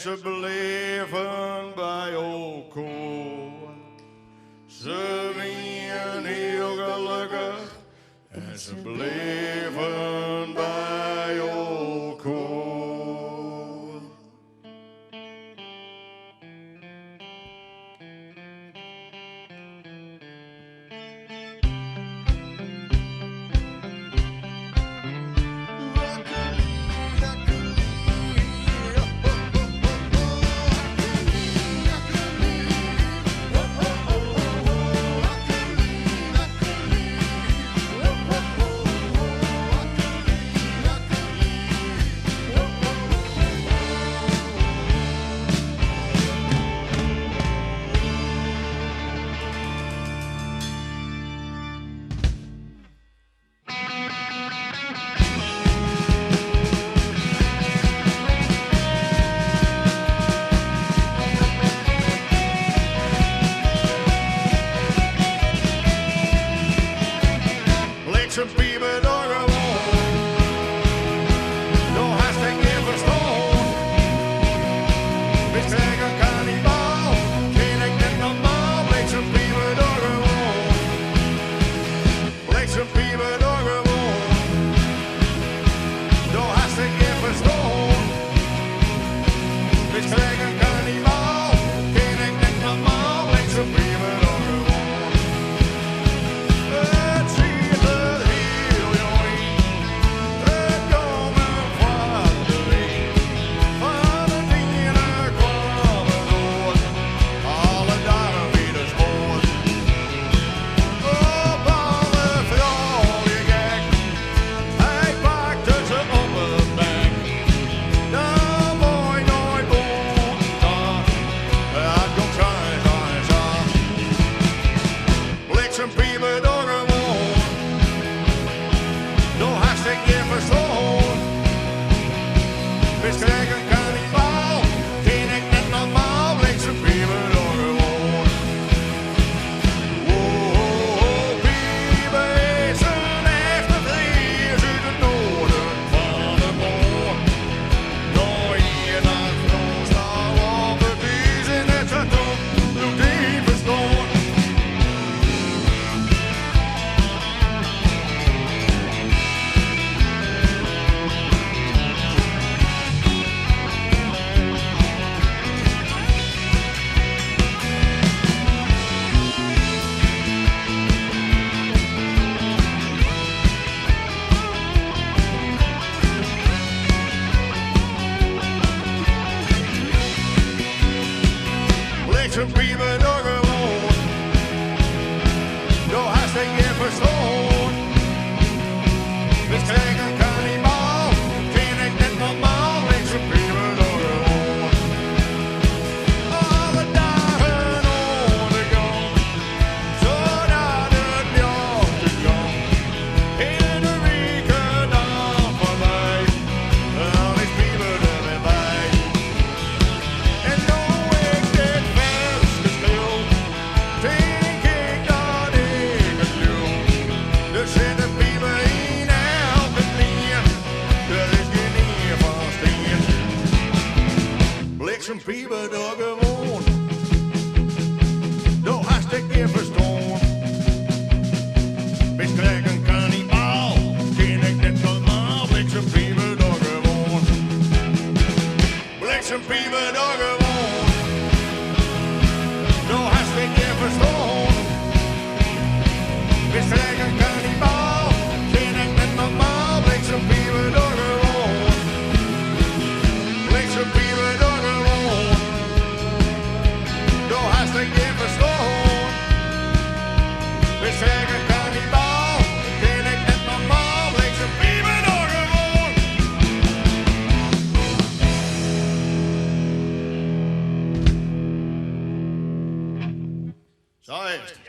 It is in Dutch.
ze bleven bij elkaar. Ze waren heel gelukkig en ze bleven bij elkaar. Some people don't go on. No hashtag never stone. Bitch, take a cannibal. Can't I get no more? Like some people don't go on. Like some people don't go on. No hashtag never stone. Bitch, take a cannibal. Can't I get no more? Like some people don't go on. Some people don't go on. No hashtag never stone. Bitch, take a cannibal. Can't act that normaal. Like some people don't go on. Oh, people is een echte vlees uit het noorden van de moor. Nooit naar Frans, daar op het is en het zat op. Doe die verstoord. Some people don't go on. No hashtag never stone. Let's take a cannibal. Can't act that normaal. Like some people don't go on. Alle dagen ondergang. Zodat het jaar te gaan. In de weken dan voorbij. Al is people er weer bij. En nou ik dit denk ik dat ik het doe. Er zitten piepen in elke knie. Er is geen eer van steen. Bliksemspiepen door gewoon. Door hartstikke keer verstoord. Best krijg een cannibal. Ken ik net normaal. Bliksemspiepen door gewoon. Bliksemspiepen door gewoon. No hashtag never stone. Best krijg een cannibal. Ken ik net normaal. Like some people don't go on. Like some people don't go on. No hashtag never stone. Best krijg een cannibal. Ken ik net normaal. Like some people don't go on. Zo is het.